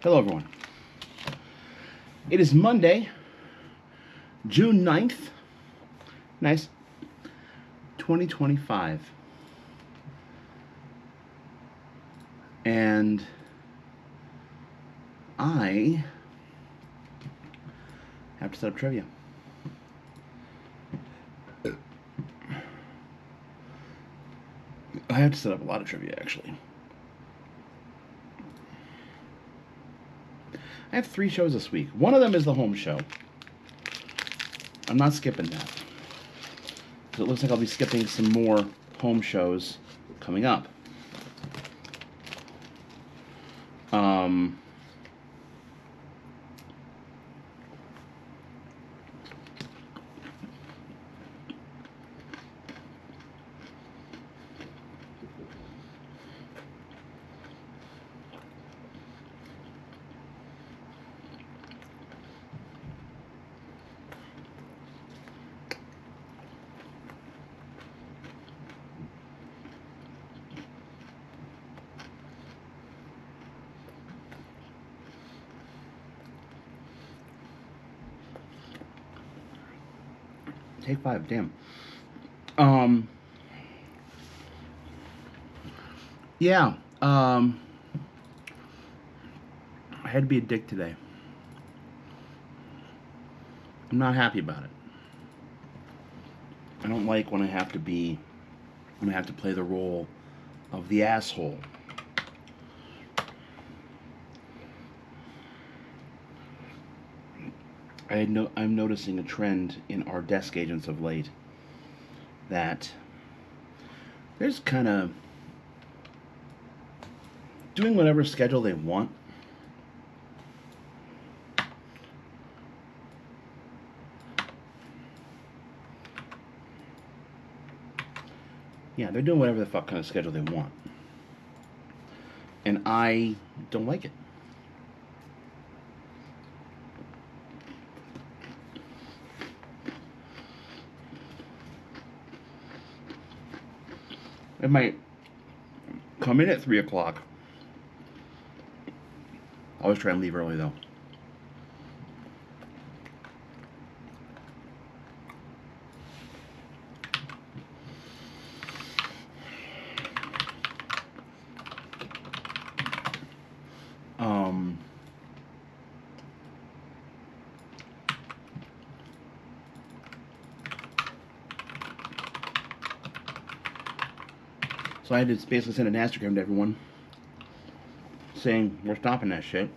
Hello, everyone. It is Monday, June 9th. Nice. 2025. And I have to set up trivia. I have to set up a lot of trivia, actually. I have 3 shows this week. One of them is the home show. I'm not skipping that. So it looks like I'll be skipping some more home shows coming up. Take 5, damn. Yeah, I had to be a dick today. I'm not happy about it. I don't like when I have to play the role of the asshole. I'm noticing a trend in our desk agents of late that they're just kind of doing whatever schedule they want. Yeah, they're doing whatever the fuck kind of schedule they want. And I don't like it. I might come in at 3 o'clock. I always try and leave early, though. So I had to basically send an Instagram to everyone saying, we're stopping that shit.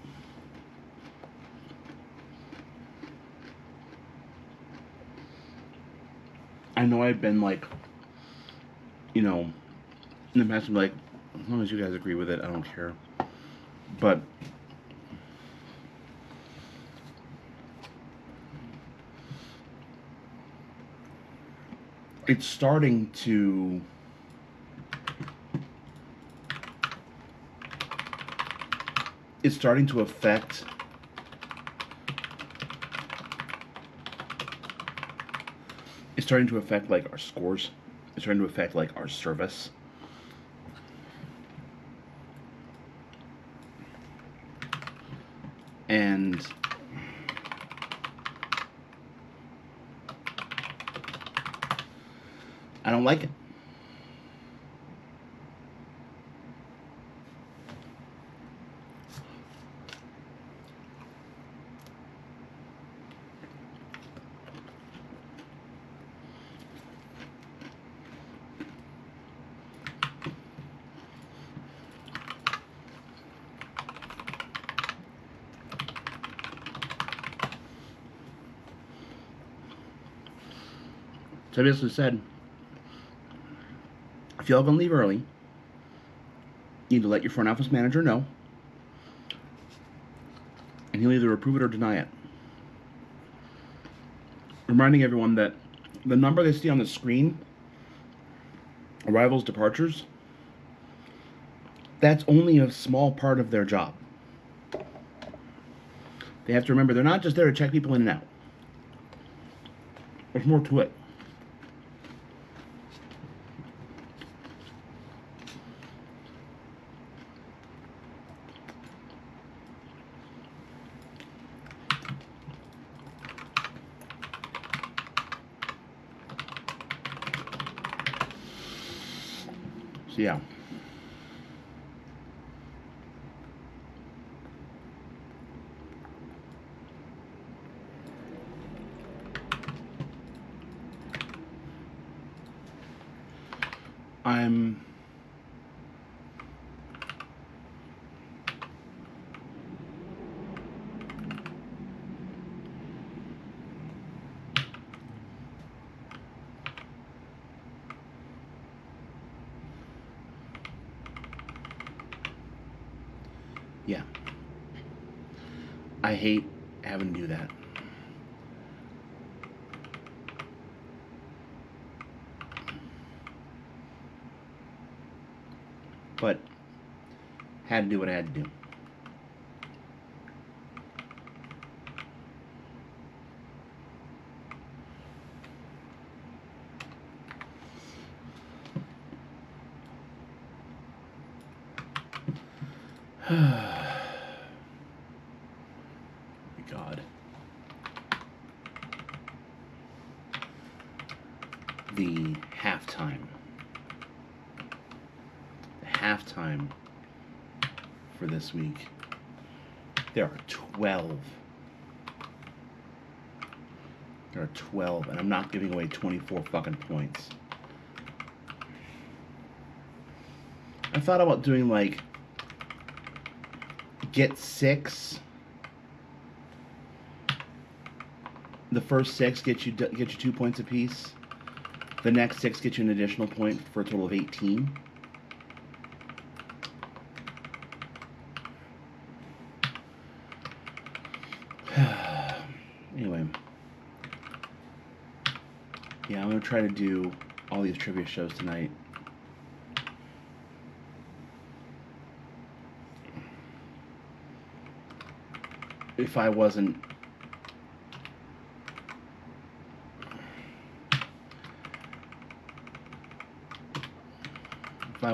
I know I've been like, in the past I'm like, as long as you guys agree with it, I don't care. But it's starting to affect like our scores. It's starting to affect like our service. And I don't like it. So I basically said, if y'all gonna leave early, you need to let your front office manager know, and he'll either approve it or deny it. Reminding everyone that the number they see on the screen, arrivals, departures, that's only a small part of their job. They have to remember they're not just there to check people in and out. There's more to it. So yeah. I'm yeah. I hate having to do that. But had to do what I had to do. God. The halftime. The halftime for this week. There are 12. There are 12, and I'm not giving away 24 fucking points. I thought about doing like get 6. The first 6 get you 2 points apiece. The next 6 get you an additional point for a total of 18. Anyway. Yeah, I'm going to try to do all these trivia shows tonight. If I wasn't... I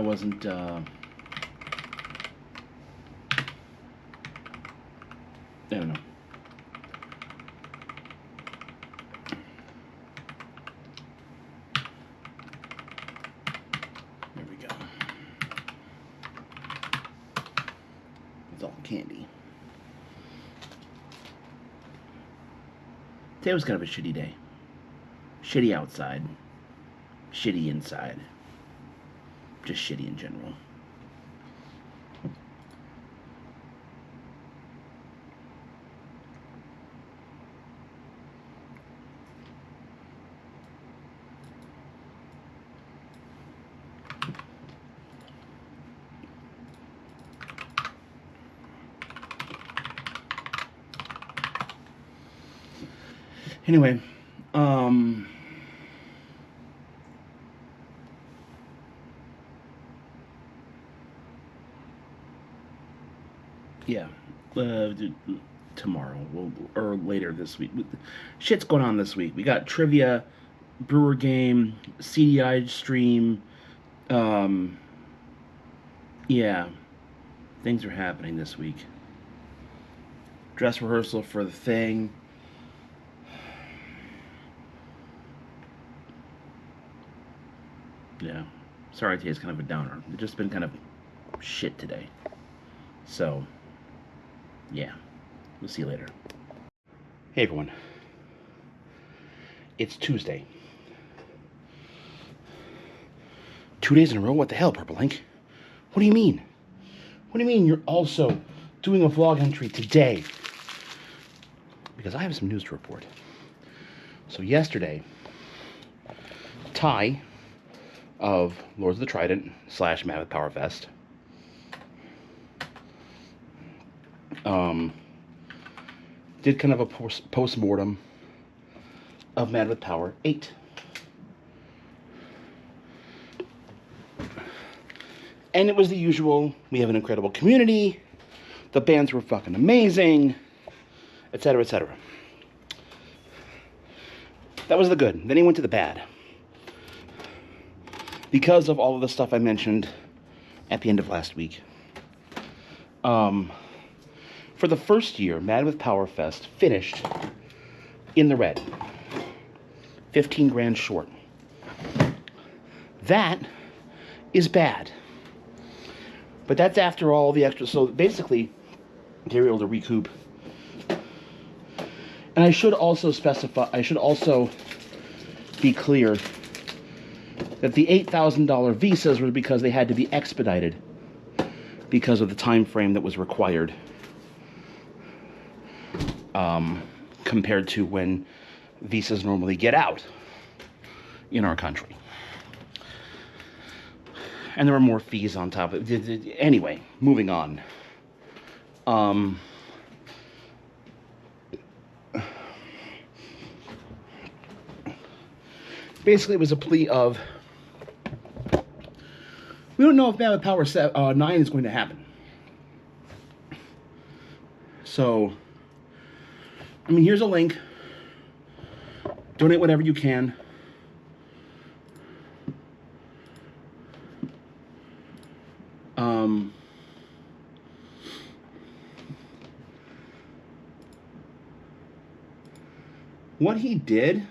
don't know. There we go. It's all candy. Today was kind of a shitty day. Shitty outside. Shitty inside. Just shitty in general. Anyway, yeah, tomorrow or later this week. Shit's going on this week. We got trivia, Brewer game, CDI stream. Yeah, things are happening this week. Dress rehearsal for the thing. Yeah, sorry today's kind of a downer. It's just been kind of shit today. So, yeah, we'll see you later. Hey everyone, it's Tuesday. 2 days in a row? What the hell, Purple Ink? What do you mean? What do you mean you're also doing a vlog entry today? Because I have some news to report. So yesterday, Ty of Lords of the Trident / Mammoth Power Fest did kind of a post-mortem of Mammoth Power 8. And it was the usual, we have an incredible community, the bands were fucking amazing, etc., etc. That was the good. Then he went to the bad. Because of all of the stuff I mentioned at the end of last week. For the first year, Mad with Power Fest finished in the red. 15 grand short. That is bad. But that's after all the extra. So basically, they were able to recoup. And I should also be clear that the $8,000 visas were because they had to be expedited because of the time frame that was required, compared to when visas normally get out in our country. And there were more fees on top of it. Anyway, moving on. Basically, it was a plea of, we don't know if Man with Power 9 is going to happen. So, I mean, here's a link. Donate whatever you can. What he did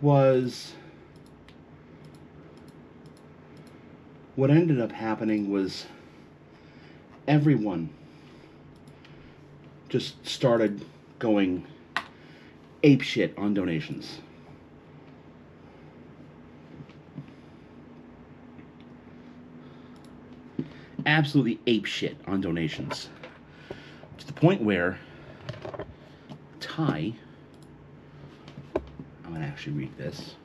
was, what ended up happening was everyone just started going apeshit on donations. Absolutely apeshit on donations. To the point where Ty, I'm going to actually read this,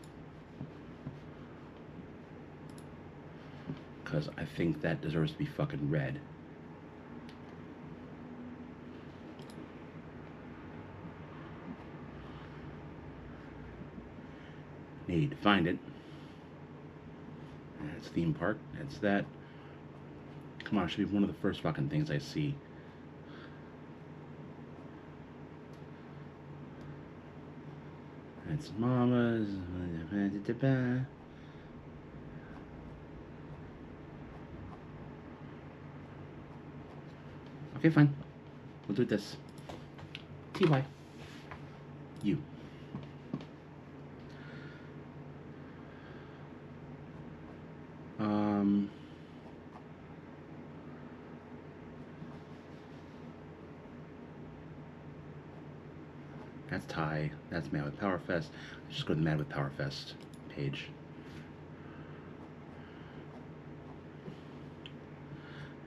because I think that deserves to be fucking read. Need to find it. That's theme park. That's that. Come on, it should be one of the first fucking things I see. That's Mama's. Okay, fine. We'll do this. TY. You. That's Ty. That's Mad with Power Fest. Just go to the Mad with Power Fest page.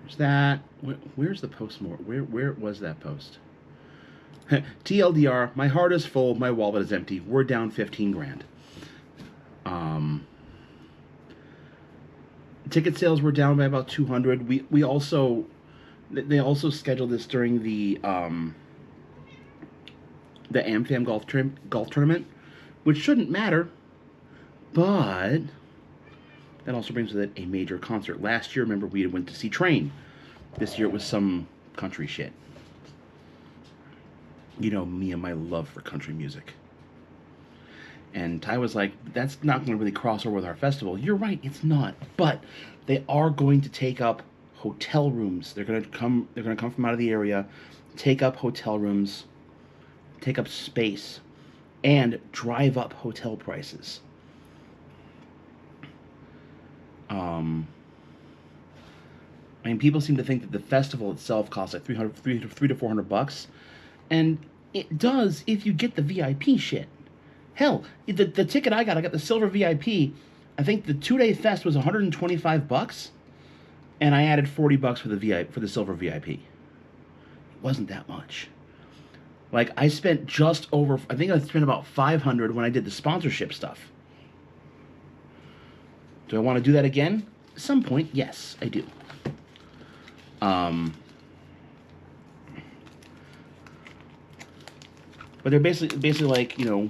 There's that. Where's the post more? Where was that post? TLDR, my heart is full, my wallet is empty. We're down 15 grand. Ticket sales were down by about 200. They also scheduled this during the AmFam golf tournament, which shouldn't matter, but that also brings with it a major concert. Last year, remember, we went to see Train. This year it was some country shit. You know me and my love for country music. And Ty was like, that's not going to really cross over with our festival. You're right, it's not. But they are going to take up hotel rooms. They're going to come from out of the area, take up hotel rooms, take up space, and drive up hotel prices. I mean, people seem to think that the festival itself costs like $300 to $400, and it does if you get the VIP shit. Hell, the ticket I got the silver VIP. I think the 2-day fest was $125, and I added $40 for the silver VIP. It wasn't that much. Like, I spent just over, I think I spent about $500 when I did the sponsorship stuff. Do I want to do that again? At some point, yes, I do. But they're basically like, you know,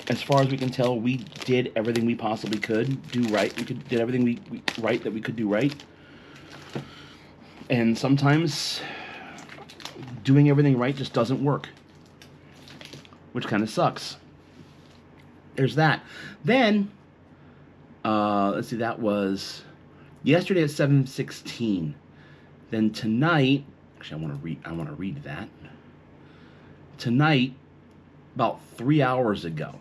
as far as we can tell, we did everything we possibly could do right. We did everything we right that we could do right. And sometimes doing everything right just doesn't work, which kind of sucks. There's that. Then, let's see, that was yesterday at 7:16. Then tonight, actually, I want to read that. Tonight, about 3 hours ago,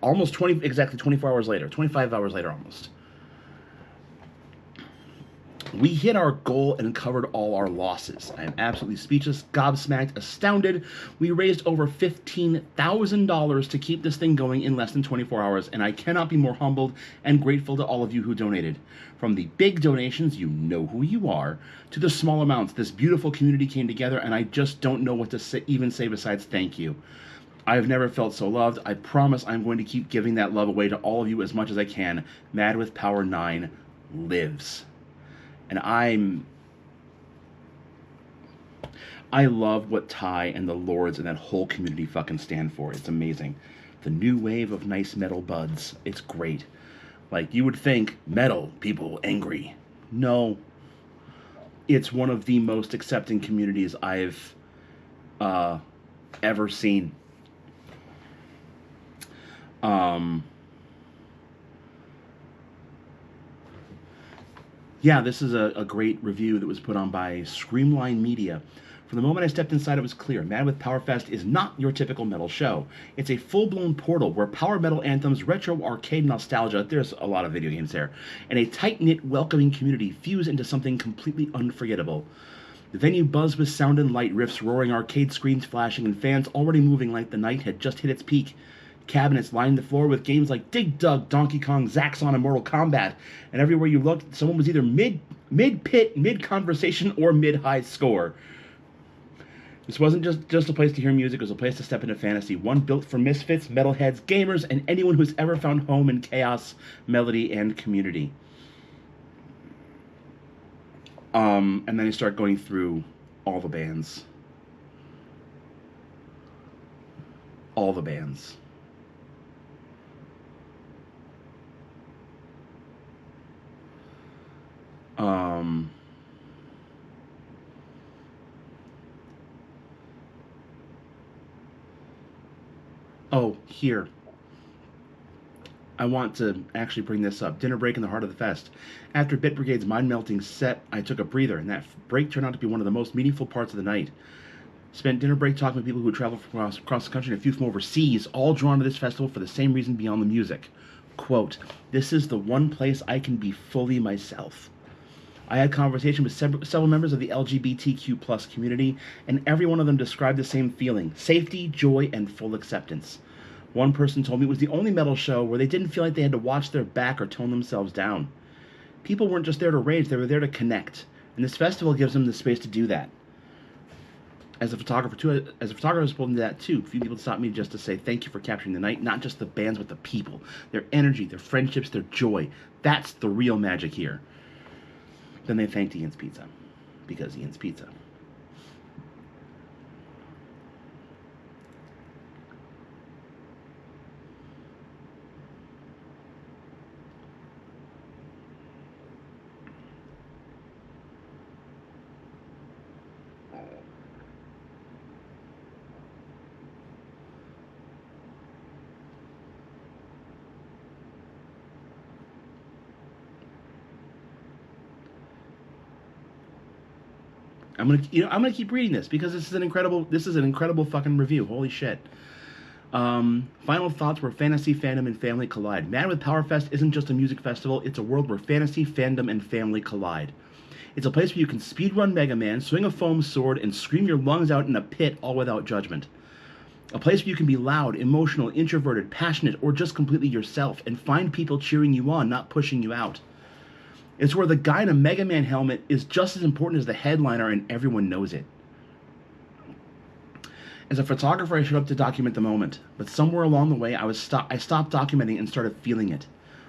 Almost 20, exactly 24 hours later, 25 hours later almost. We hit our goal and covered all our losses. I am absolutely speechless, gobsmacked, astounded. We raised over $15,000 to keep this thing going in less than 24 hours, and I cannot be more humbled and grateful to all of you who donated. From the big donations, you know who you are, to the small amounts, this beautiful community came together, and I just don't know what to even say besides thank you. I have never felt so loved. I promise I'm going to keep giving that love away to all of you as much as I can. Mad with Power 9 lives. And I love what Ty and the Lords and that whole community fucking stand for. It's amazing. The new wave of nice metal buds. It's great. Like, you would think, metal, people angry. No. It's one of the most accepting communities I've ever seen. Yeah, this is a great review that was put on by Screamline Media. From the moment I stepped inside, it was clear. Mad with Powerfest is not your typical metal show. It's a full-blown portal where power metal anthems, retro arcade nostalgia, there's a lot of video games there, and a tight-knit, welcoming community fuse into something completely unforgettable. The venue buzzed with sound and light, riffs roaring, arcade screens flashing, and fans already moving like the night had just hit its peak. Cabinets lined the floor with games like Dig Dug, Donkey Kong, Zaxxon, and Mortal Kombat. And everywhere you looked, someone was either mid-pit, mid-conversation, or mid-high score. This wasn't just a place to hear music, it was a place to step into fantasy. One built for misfits, metalheads, gamers, and anyone who's ever found home in chaos, melody, and community. And then you start going through all the bands. All the bands. Oh, here. I want to actually bring this up. Dinner break in the heart of the fest. After Bit Brigade's mind-melting set, I took a breather, and that break turned out to be one of the most meaningful parts of the night. Spent dinner break talking with people who traveled from across the country and a few from overseas, all drawn to this festival for the same reason beyond the music. Quote, "This is the one place I can be fully myself." I had conversation with several members of the LGBTQ plus community, and every one of them described the same feeling: safety, joy, and full acceptance. One person told me it was the only metal show where they didn't feel like they had to watch their back or tone themselves down. People weren't just there to rage, they were there to connect, and this festival gives them the space to do that. As a photographer, I was able to do that too. A few people stopped me just to say thank you for capturing the night, not just the bands, but the people, their energy, their friendships, their joy. That's the real magic here. Then they thanked Ian's Pizza, because Ian's Pizza. I'm gonna keep reading this because this is an incredible fucking review. Holy shit. Final thoughts where fantasy, fandom, and family collide. Mad with Powerfest isn't just a music festival, it's a world where fantasy, fandom, and family collide. It's a place where you can speedrun Mega Man, swing a foam sword, and scream your lungs out in a pit all without judgment. A place where you can be loud, emotional, introverted, passionate, or just completely yourself, and find people cheering you on, not pushing you out. It's where the guy in a Mega Man helmet is just as important as the headliner, and everyone knows it. As a photographer, I showed up to document the moment, but somewhere along the way, I stopped documenting and started feeling it.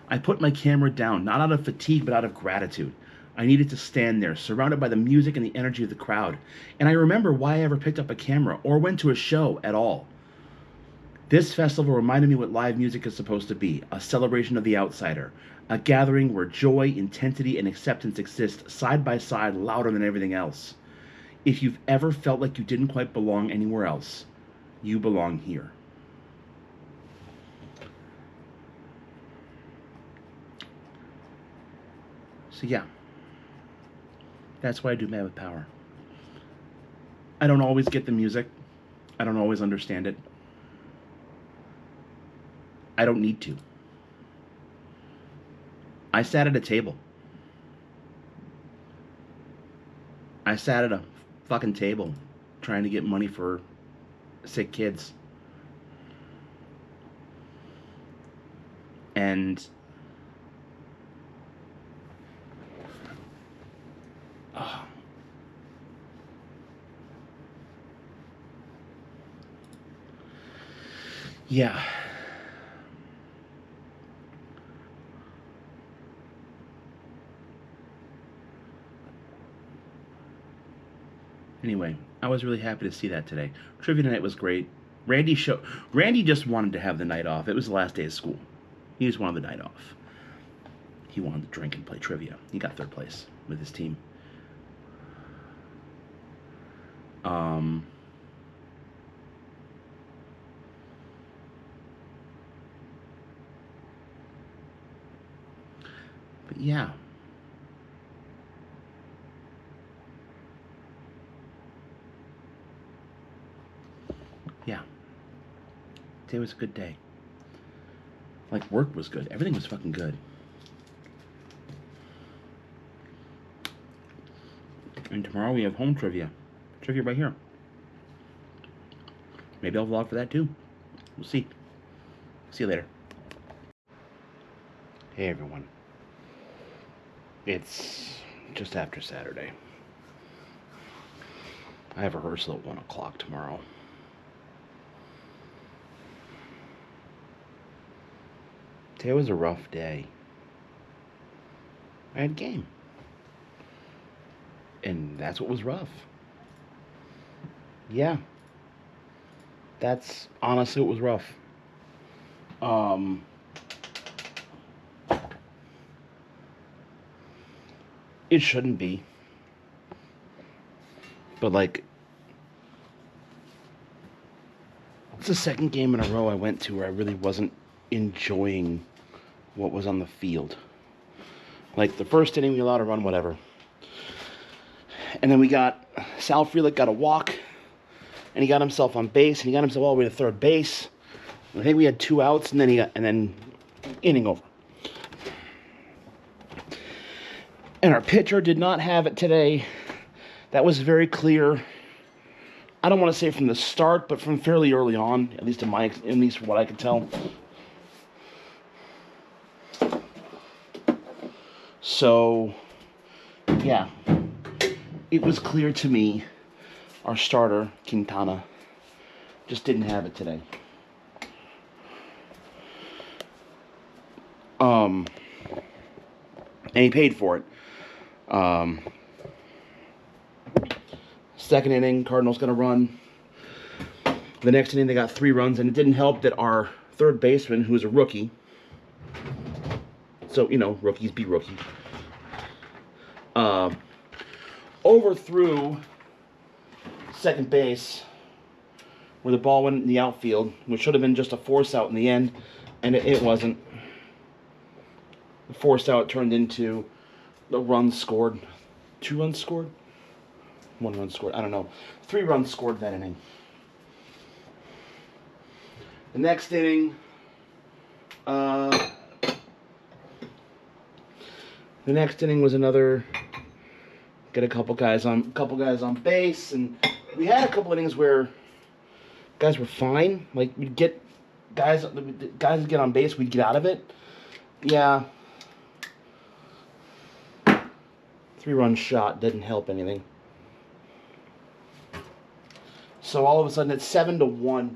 I put my camera down, not out of fatigue, but out of gratitude. I needed to stand there, surrounded by the music and the energy of the crowd. And I remember why I ever picked up a camera or went to a show at all. This festival reminded me what live music is supposed to be, a celebration of the outsider, a gathering where joy, intensity, and acceptance exist side by side, louder than everything else. If you've ever felt like you didn't quite belong anywhere else, you belong here. So yeah, that's why I do Mad with Power. I don't always get the music. I don't always understand it. I don't need to. I sat at a table. I sat at a fucking table trying to get money for sick kids. And yeah. Anyway, I was really happy to see that today. Trivia night was great. Randy just wanted to have the night off. It was the last day of school. He just wanted the night off. He wanted to drink and play trivia. He got third place with his team. But yeah. Yeah. Today was a good day. Like, work was good. Everything was fucking good. And tomorrow we have home trivia. Trivia right here. Maybe I'll vlog for that too. We'll see. See you later. Hey everyone. It's just after Saturday. I have rehearsal at 1 o'clock tomorrow. Today was a rough day. I had a game. And that's what was rough. Yeah. That's honestly what was rough. It shouldn't be. But like, it's the second game in a row I went to where I really wasn't enjoying what was on the field. Like the first inning, we allowed to run whatever. And then we got Sal Frelick got a walk, and he got himself on base, and he got himself all the way to third base. I think we had 2 outs, and then inning over. And our pitcher did not have it today. That was very clear. I don't want to say from the start, but from fairly early on, at least from what I could tell. So, yeah, it was clear to me our starter, Quintana, just didn't have it today. And he paid for it. Second inning, Cardinals got a run. The next inning, they got 3 runs, and it didn't help that our third baseman, who was a rookie, so, you know, rookies be rookie, overthrew second base where the ball went in the outfield, which should have been just a force out in the end, and it wasn't. The force out turned into the run scored. 2 runs scored? 1 run scored. I don't know. 3 runs scored that inning. The next inning, was another. Get a couple guys on base, and we had a couple innings where guys were fine. Like we'd get guys would get on base, we'd get out of it. Yeah. 3-run shot didn't help anything. So all of a sudden it's 7-1.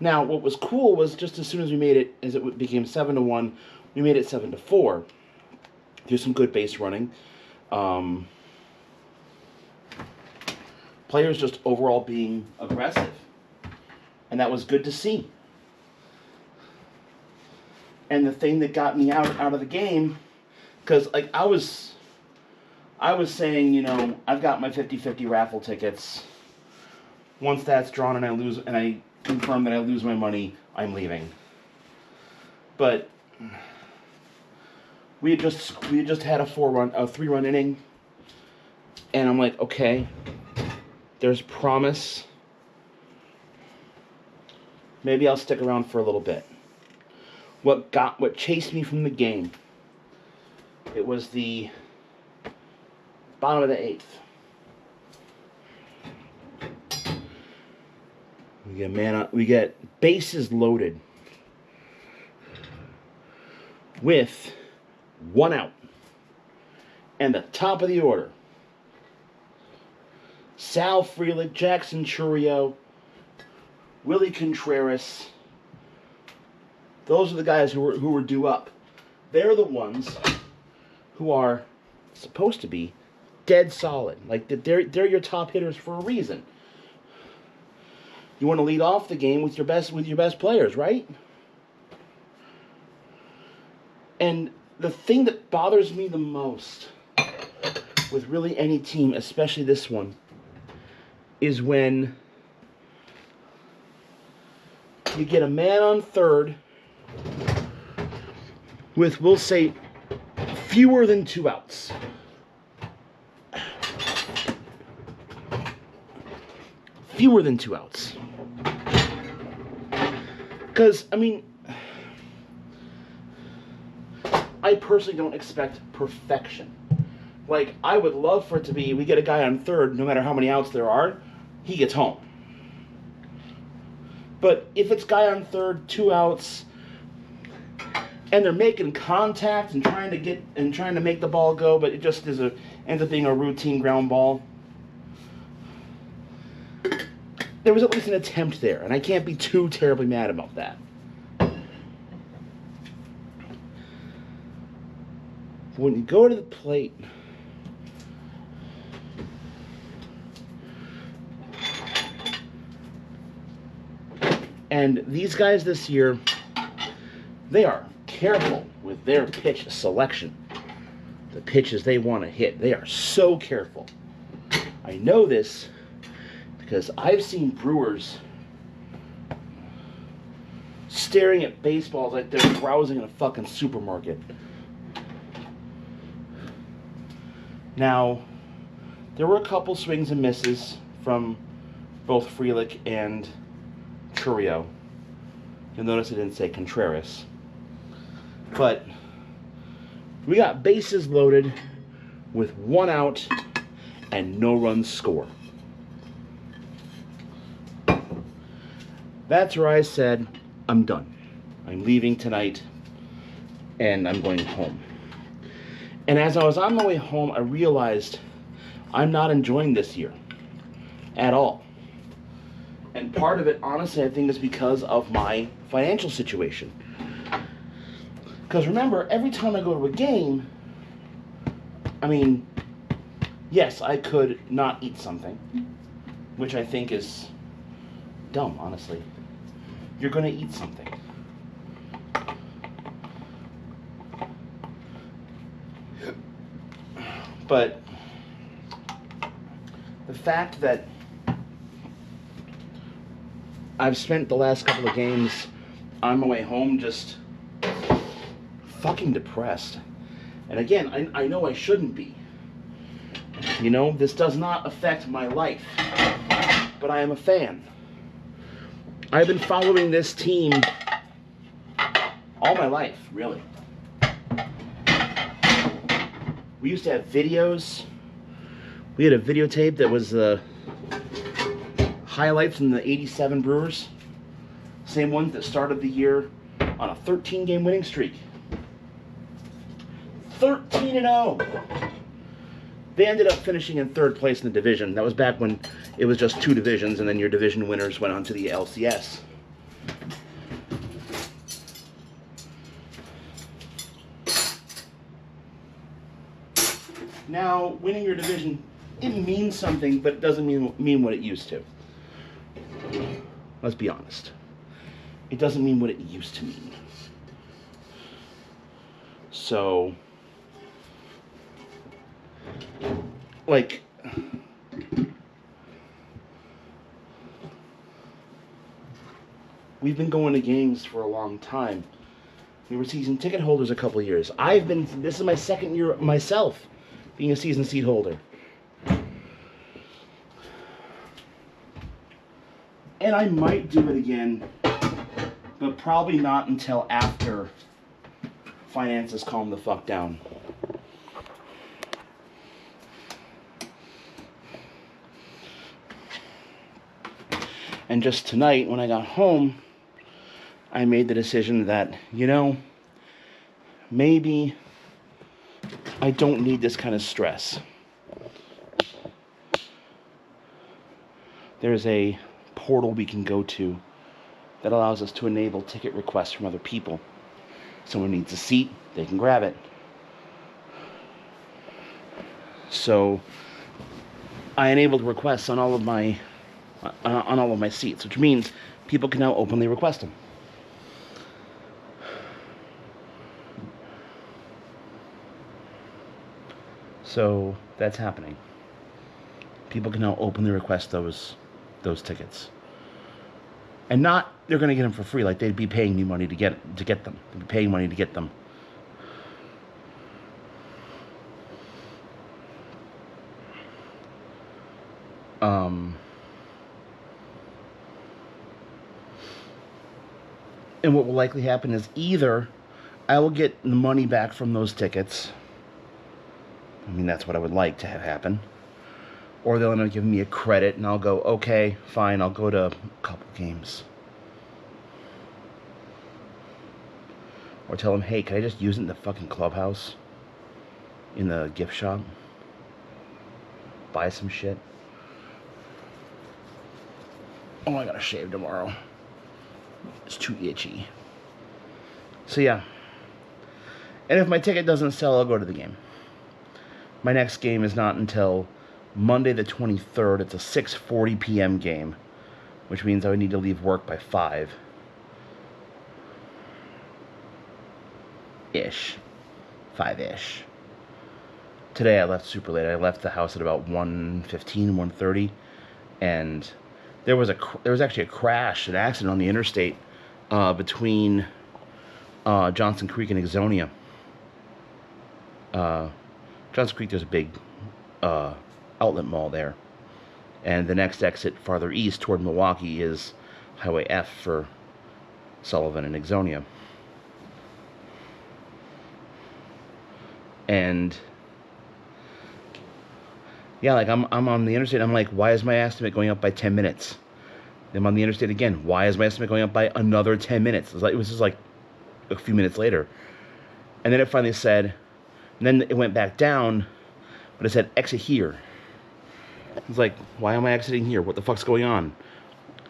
Now what was cool was just as soon as we made it, as it became 7-1, we made it 7-4. There's some good base running. Players just overall being aggressive. And that was good to see. And the thing that got me out of the game, because like I was saying, you know, I've got my 50-50 raffle tickets. Once that's drawn and I confirm that I lose my money, I'm leaving. But we had just had a 3-run inning, and I'm like, okay, there's promise. maybe I'll stick around for a little bit. What chased me from the game? It was the bottom of the 8th. We get bases loaded with 1 out. And the top of the order, Sal Frelick, Jackson Chourio, Willie Contreras. Those are the guys who were due up. They're the ones who are supposed to be dead solid. Like they're your top hitters for a reason. You want to lead off the game with your best players, right? And the thing that bothers me the most with really any team, especially this one, is when you get a man on third with, we'll say, fewer than 2 outs. Fewer than 2 outs. Because, I mean, I personally don't expect perfection. Like, I would love for it to be, we get a guy on third, no matter how many outs there are, he gets home. But if it's guy on third, 2 outs, and they're making contact and trying to make the ball go, but it just ends up being a routine ground ball, there was at least an attempt there, and I can't be too terribly mad about that. When you go to the plate, and these guys this year, they are careful with their pitch selection. The pitches they want to hit. They are so careful. I know this because I've seen Brewers staring at baseballs like they're browsing in a fucking supermarket. Now, there were a couple swings and misses from both Frelick and Chourio. You'll notice I didn't say Contreras. But we got bases loaded with 1 out and no runs scored. That's where I said, I'm done. I'm leaving tonight and I'm going home. And as I was on my way home, I realized I'm not enjoying this year at all. And part of it, honestly, I think is because of my financial situation. Because remember, every time I go to a game, I mean, yes, I could not eat something, which I think is dumb, honestly. You're going to eat something. But the fact that I've spent the last couple of games on my way home just fucking depressed. And again, I know I shouldn't be. You know, this does not affect my life. But I am a fan. I've been following this team all my life, really. We used to have videos. We had a videotape that was highlights from the '87 Brewers. Same ones that started the year on a 13-game winning streak. 13-0. They ended up finishing in 3rd place in the division. That was back when it was just 2 divisions, and then your division winners went on to the LCS. Now, winning your division, it means something, but it doesn't mean what it used to. Let's be honest. It doesn't mean what it used to mean. So, like, we've been going to games for a long time. We were season ticket holders a couple of years. This is my 2nd year myself being a season seat holder. And I might do it again but probably not until after finances calm the fuck down. And just tonight, when I got home, I made the decision that, you know, maybe I don't need this kind of stress. There's a portal we can go to that allows us to enable ticket requests from other people. Someone needs a seat, they can grab it. So I enabled requests on all of my seats, which means people can now openly request them. So that's happening. People can now openly request those tickets. And not they're going to get them for free, like they'd be paying me money to get them. They'd be paying money to get them. And what will likely happen is either I will get the money back from those tickets. I mean, that's what I would like to have happen. Or they'll end up giving me a credit, and I'll go, okay, fine, I'll go to a couple games. Or tell them, hey, can I just use it in the fucking clubhouse? In the gift shop? Buy some shit? Oh, I gotta shave tomorrow. It's too itchy. So yeah. And if my ticket doesn't sell, I'll go to the game. My next game is not until Monday the 23rd. It's a 6:40 p.m. game, which means I would need to leave work by 5-ish. 5-ish. Today I left super late. I left the house at about 1:15, 1:30, and there was actually a crash, an accident on the interstate between Johnson Creek and Ixonia. Johnson Creek, there's a big outlet mall there. And the next exit farther east toward Milwaukee is Highway F for Sullivan and Ixonia. And yeah, like I'm on the interstate, I'm like, why is my estimate going up by 10 minutes? I'm on the interstate again. Why is my estimate going up by another 10 minutes? It was just like a few minutes later. And then it finally said, and then it went back down, but it said exit here. It's like, why am I exiting here? What the fuck's going on?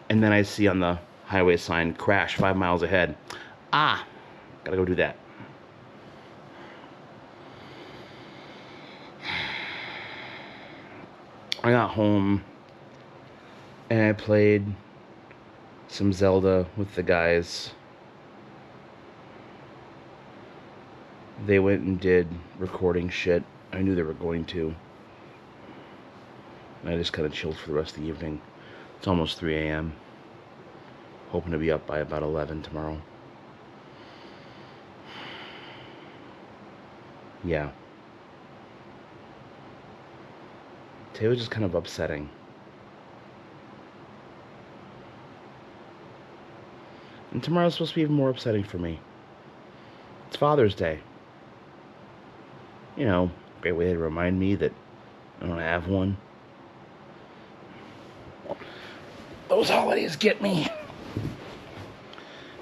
And then I see on the highway sign, crash 5 miles ahead. Ah, gotta go do that. I got home and I played some Zelda with the guys. They went and did recording shit. I knew they were going to. And I just kind of chilled for the rest of the evening. It's almost 3 a.m. Hoping to be up by about 11 tomorrow. Yeah. Today was just kind of upsetting. And tomorrow's supposed to be even more upsetting for me. It's Father's Day. You know, great way to remind me that I don't have one. Those holidays get me.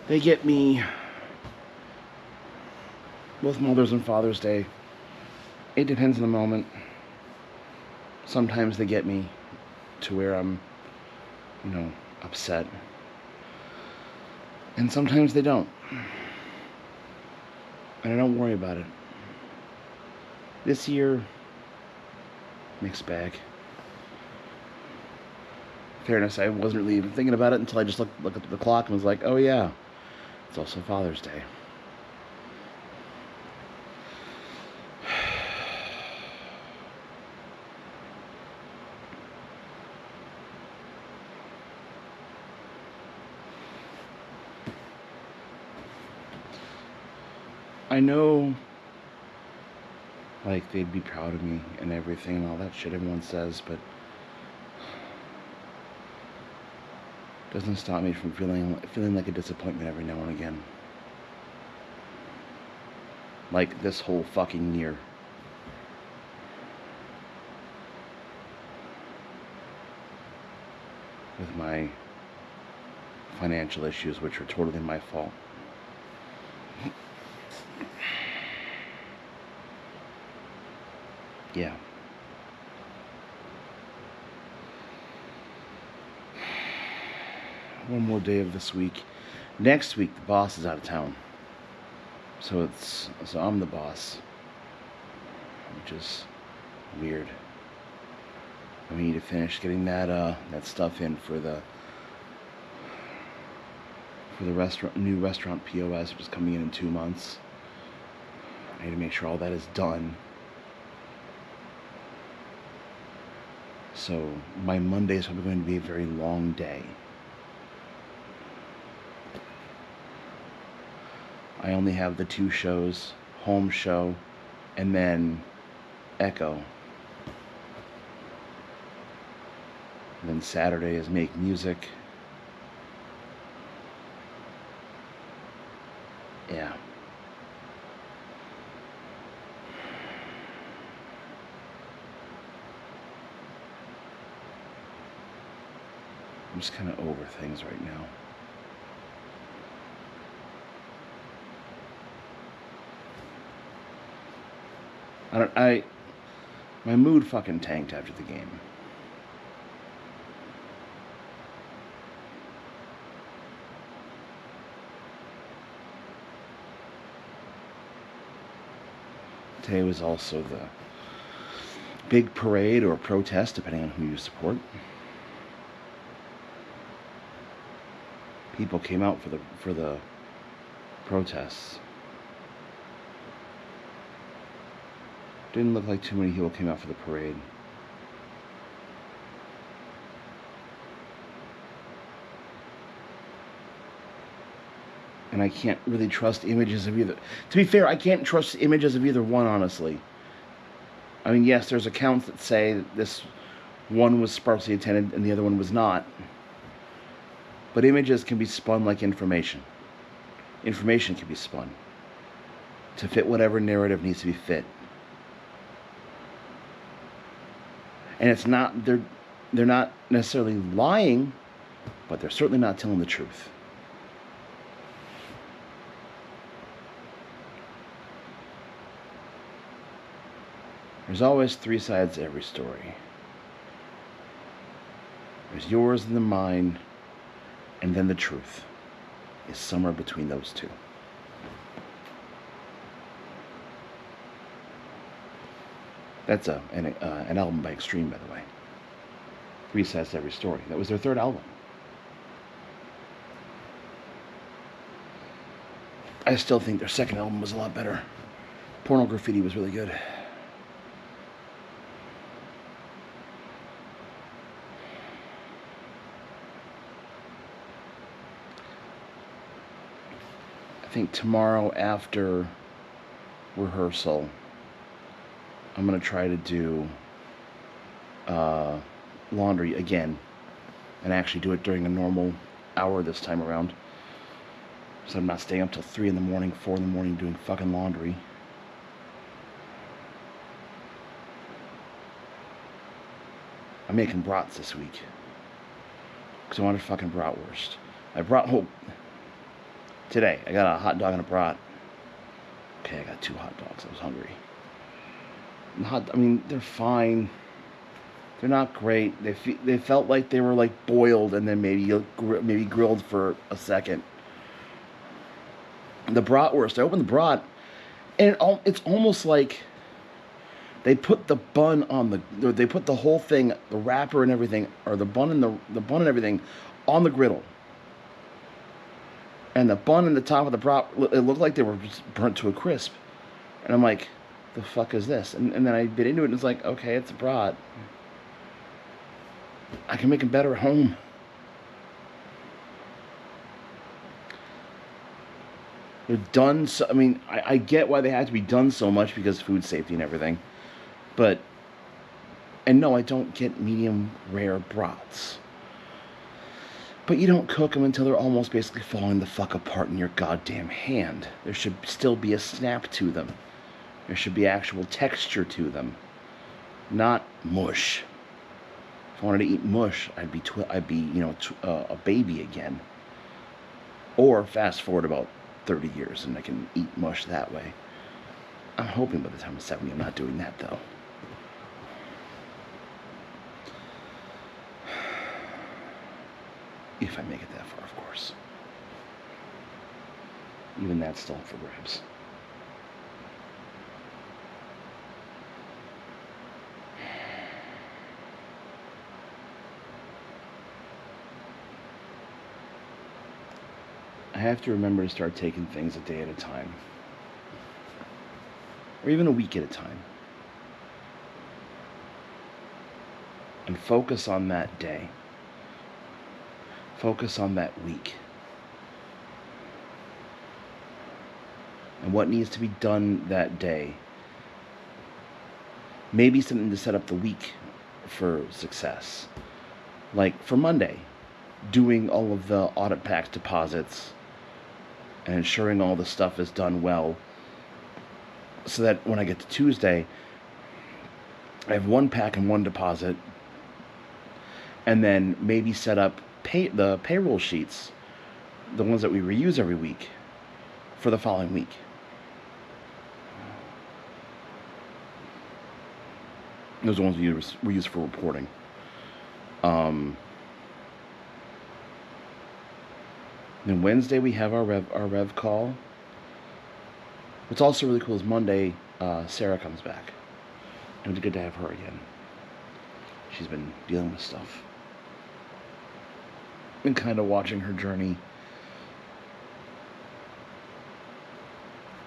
They get me. Both Mother's and Father's Day. It depends on the moment. Sometimes they get me to where I'm, you know, upset. And sometimes they don't. And I don't worry about it. This year, mixed bag. Fairness, I wasn't really even thinking about it until I just looked at the clock and was like, oh yeah, it's also Father's Day. I know, like, they'd be proud of me and everything and all that shit everyone says, but doesn't stop me from feeling like a disappointment every now and again. Like this whole fucking year. With my financial issues, which are totally my fault. Yeah. One more day of this week. Next week, the boss is out of town. So I'm the boss. Which is weird. We need to finish getting that stuff in for the new restaurant POS, which is coming in 2 months. I need to make sure all that is done. So my Monday is probably going to be a very long day. I only have the 2 shows, home show, and then Echo. And then Saturday is make music. Yeah. I'm just kind of over things right now. My mood fucking tanked after the game. Today was also the big parade or protest, depending on who you support. People came out for the protests. Didn't look like too many people came out for the parade. And I can't really trust images of either. To be fair, I can't trust images of either one, honestly. I mean, yes, there's accounts that say that this one was sparsely attended and the other one was not. But images can be spun like information. Information can be spun to fit whatever narrative needs to be fit. And it's not, they're not necessarily lying, but they're certainly not telling the truth. There's always 3 sides to every story. There's yours and then mine, and then the truth is somewhere between those 2. That's an album by Extreme, by the way. 3 sides to every story. That was their 3rd album. I still think their 2nd album was a lot better. Porno Graffiti was really good. I think tomorrow after rehearsal, I'm going to try to do laundry again and actually do it during a normal hour this time around. So I'm not staying up till 3 in the morning, 4 in the morning doing fucking laundry. I'm making brats this week because I wanted fucking bratwurst. I brought home today. I got a hot dog and a brat. Okay, I got 2 hot dogs. I was hungry. I mean, they're fine. They're not great. They felt like they were like boiled and then maybe grilled for a second. The bratwurst. I opened the brat, and it's almost like they put the bun on they put the whole thing, the wrapper and everything, or the bun and everything, on the griddle. And the bun and the top of the brat, it looked like they were just burnt to a crisp. And I'm like, the fuck is this? And then I bit into it and it's like, okay, it's a brat. I can make them better at home. They're done so, I mean, I get why they had to be done so much because food safety and everything. And no, I don't get medium rare brats. But you don't cook them until they're almost basically falling the fuck apart in your goddamn hand. There should still be a snap to them. There should be actual texture to them, not mush. If I wanted to eat mush, I'd be a baby again. Or fast forward about 30 years and I can eat mush that way. I'm hoping by the time I'm 70 I'm not doing that though. If I make it that far, of course. Even that's still up for grabs. I have to remember to start taking things a day at a time. Or even a week at a time. And focus on that day. Focus on that week. And what needs to be done that day. Maybe something to set up the week for success. Like for Monday, doing all of the audit packs deposits and ensuring all the stuff is done well so that when I get to Tuesday, I have one pack and one deposit, and then maybe set up the payroll sheets, the ones that we reuse every week, for the following week. Those are the ones we use for reporting. Then Wednesday we have our rev call. What's also really cool is Monday, Sarah comes back. And it's good to have her again. She's been dealing with stuff. Been kind of watching her journey.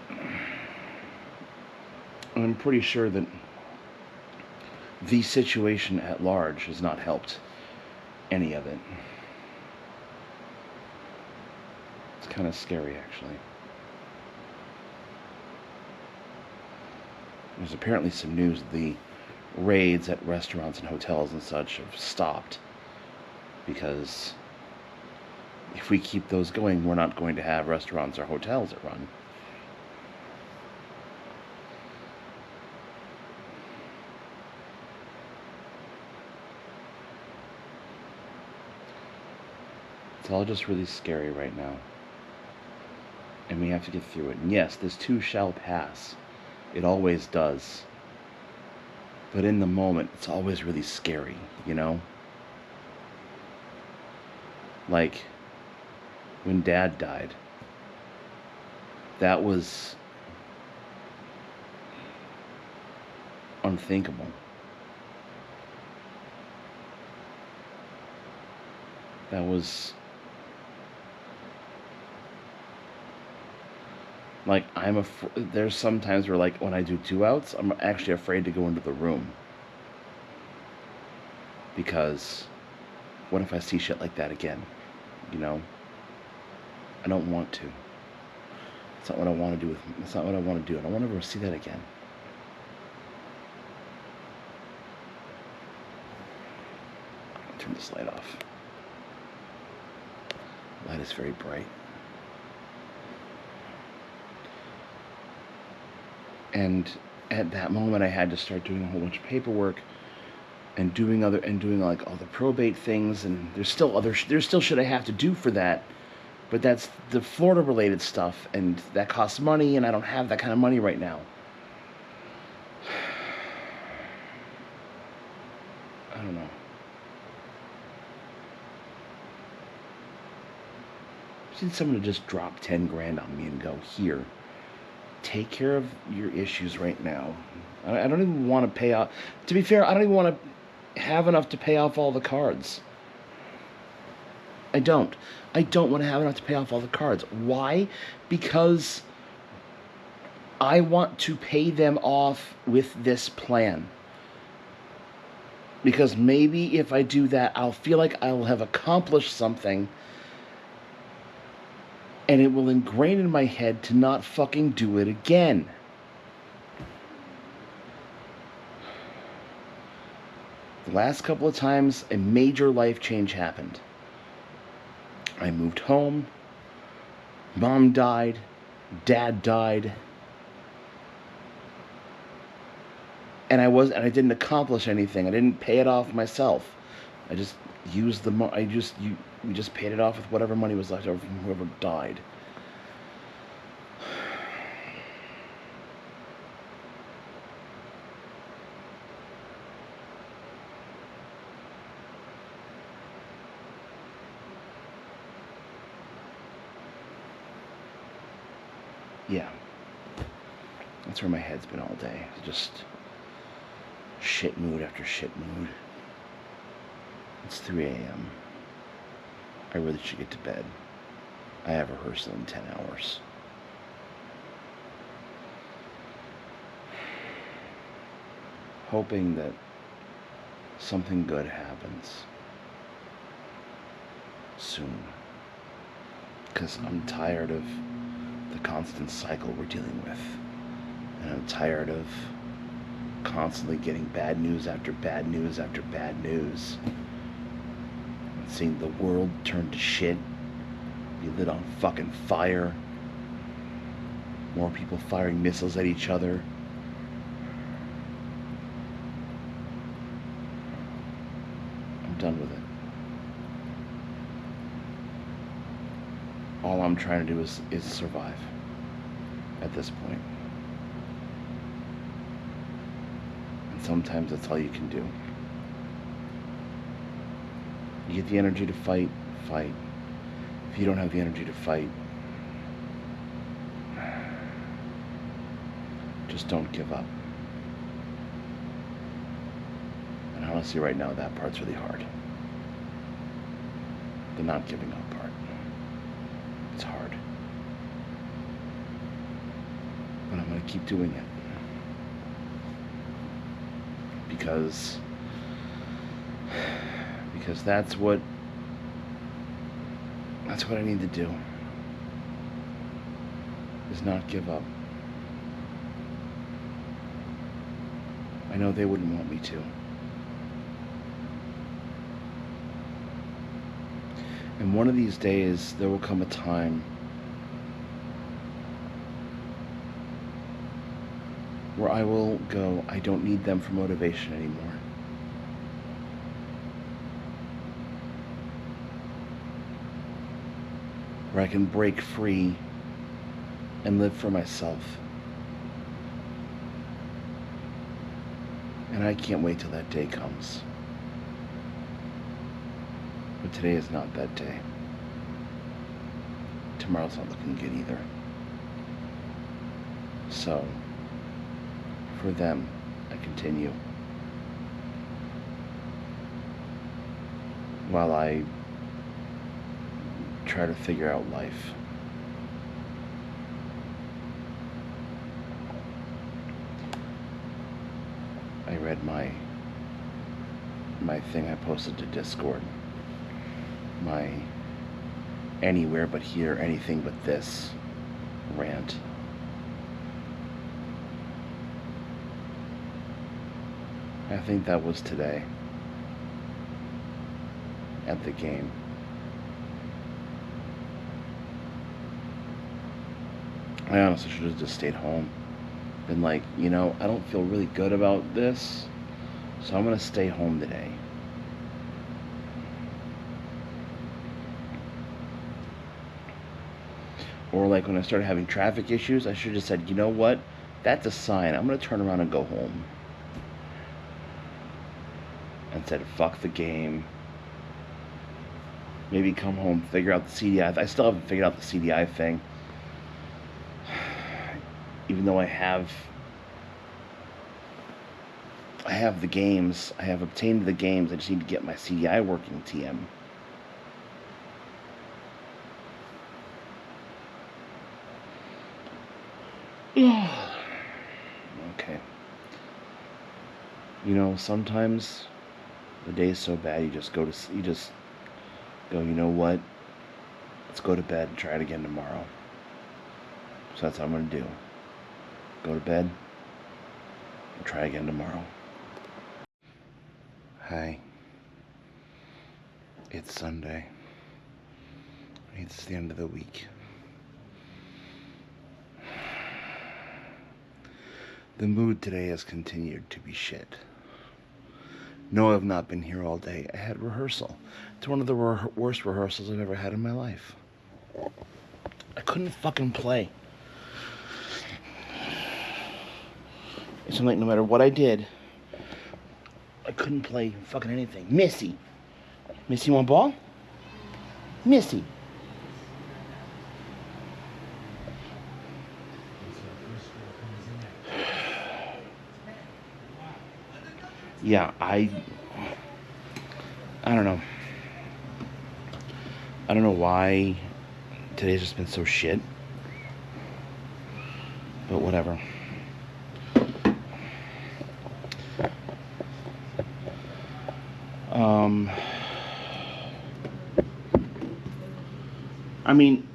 And I'm pretty sure that the situation at large has not helped any of it. It's kind of scary, actually. There's apparently some news that the raids at restaurants and hotels and such have stopped because if we keep those going, we're not going to have restaurants or hotels that run. It's all just really scary right now. And we have to get through it. And yes, this too shall pass. It always does. But in the moment, it's always really scary, you know? Like, when Dad died, that was unthinkable. That was... Like, there's some times where, like, when I do 2 outs, I'm actually afraid to go into the room. Because, what if I see shit like that again? You know? I don't want to. It's not what I want to do it's not what I want to do. I don't want to ever see that again. Turn this light off. The light is very bright. And at that moment, I had to start doing a whole bunch of paperwork and doing like all the probate things. And there's still shit I have to do for that. But that's the Florida related stuff, and that costs money, and I don't have that kind of money right now. I don't know. I need someone to just drop 10 grand on me and go, here. Take care of your issues right now. I don't even want to pay off. To be fair, I don't even want to have enough to pay off all the cards. I don't want to have enough to pay off all the cards. Why? Because I want to pay them off with this plan. Because maybe if I do that, I'll feel like I'll have accomplished something. And it will ingrain in my head to not fucking do it again. The last couple of times a major life change happened. I moved home. Mom died. Dad died. And I didn't accomplish anything. I didn't pay it off myself. I just used the money. We just paid it off with whatever money was left over from whoever died. Yeah. That's where my head's been all day. Just shit mood after shit mood. It's 3 a.m. I really should get to bed. I have rehearsal in 10 hours. Hoping that something good happens soon. Because I'm tired of the constant cycle we're dealing with. And I'm tired of constantly getting bad news after bad news after bad news. And seeing the world turn to shit, be lit on fucking fire. More people firing missiles at each other. I'm done with it. All I'm trying to do is survive at this point. And sometimes that's all you can do. You get the energy to fight, fight. If you don't have the energy to fight, just don't give up. And honestly, right now, that part's really hard. The not giving up part. It's hard. But I'm going to keep doing it. Because that's what I need to do. Is not give up. I know they wouldn't want me to. And one of these days, there will come a time where I will go, I don't need them for motivation anymore. Where I can break free and live for myself. And I can't wait till that day comes. But today is not that day. Tomorrow's not looking good either. So, for them, I continue. While I try to figure out life. I read my thing I posted to Discord. My anywhere but here, anything but this rant. I think that was today at the game. I honestly should have just stayed home. Been like, you know, I don't feel really good about this, so I'm gonna stay home today. Or like when I started having traffic issues, I should have just said, you know what? That's a sign. I'm gonna turn around and go home. And said, fuck the game. Maybe come home, figure out the CDI. I still haven't figured out the CDI thing. Even though I have the games, I have obtained the games, I just need to get my CDI working, TM. Okay. You know, sometimes the day's so bad, you just go, you know what? Let's go to bed and try it again tomorrow. So that's what I'm going to do. Go to bed and try again tomorrow. Hi. It's Sunday. It's the end of the week. The mood today has continued to be shit. No, I've not been here all day. I had rehearsal. It's one of the worst rehearsals I've ever had in my life. I couldn't fucking play. It seemed like no matter what I did, I couldn't play fucking anything. Missy. Missy, want ball? Missy. Yeah, I don't know. I don't know why today's just been so shit. But whatever. I mean,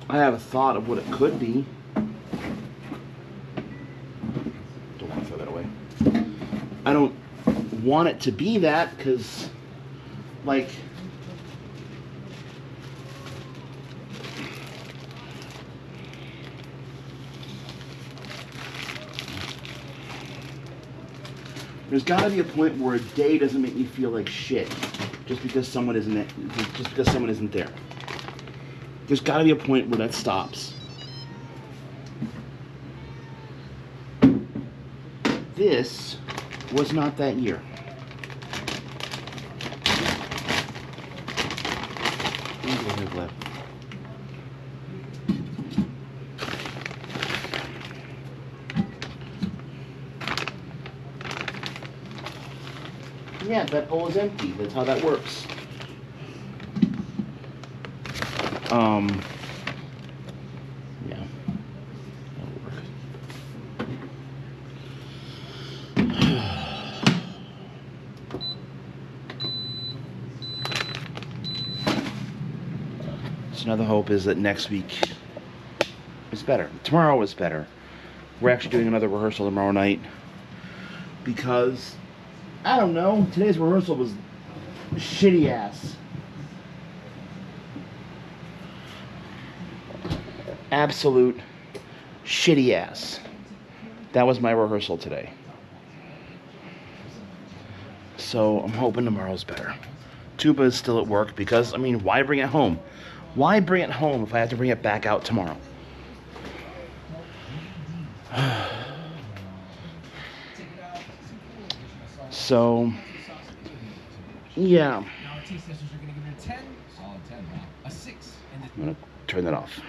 I have a thought of what it could be. Don't want to throw that away. I don't want it to be that because, like, there's got to be a point where a day doesn't make me feel like shit just because someone isn't there. There's got to be a point where that stops. This was not that year. Yeah, that bowl is empty. That's how that works. Yeah. That'll work. So now the hope is that next week is better. Tomorrow is better. We're actually doing another rehearsal tomorrow night because, I don't know, today's rehearsal was shitty ass. Absolute shitty ass. That was my rehearsal today. So I'm hoping tomorrow's better. Tuba is still at work because, I mean, why bring it home? Why bring it home if I have to bring it back out tomorrow? So, yeah. I'm gonna turn that off.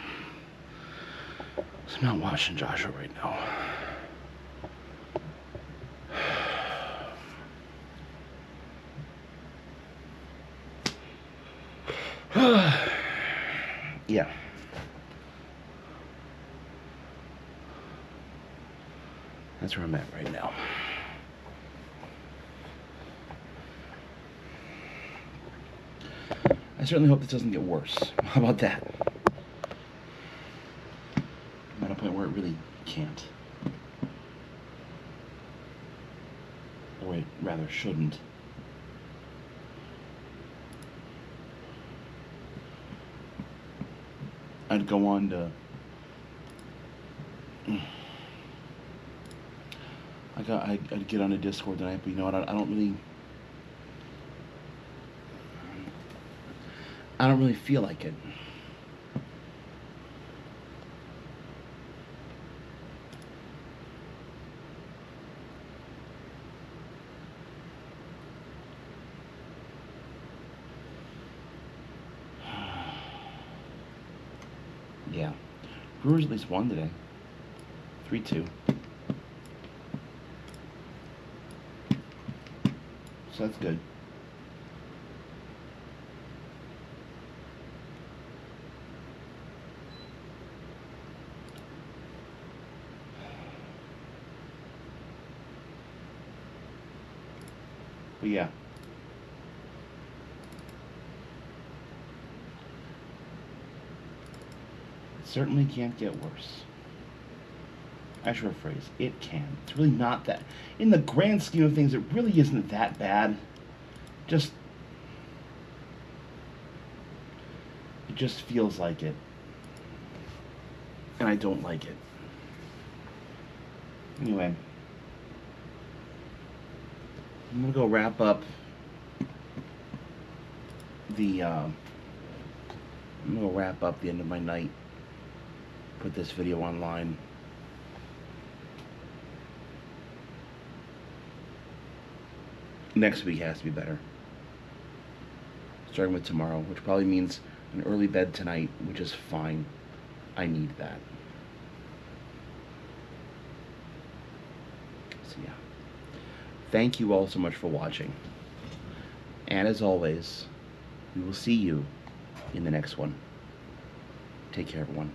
So I'm not watching Joshua right now. Yeah. That's where I'm at right now. I certainly hope this doesn't get worse. How about that? I'm at a point where it really can't. Or it rather shouldn't. I'd go on to... I'd get on a Discord tonight, but you know what? I don't really feel like it. Yeah. Brewers at least won today. 3-2. So that's good. But yeah. It certainly can't get worse. I should rephrase. It can. It's really not that. In the grand scheme of things, it really isn't that bad. It just feels like it. And I don't like it. Anyway, I'm gonna go wrap up the end of my night. Put this video online. Next week has to be better. Starting with tomorrow, which probably means an early bed tonight, which is fine. I need that. So yeah. Thank you all so much for watching. And as always, we will see you in the next one. Take care, everyone.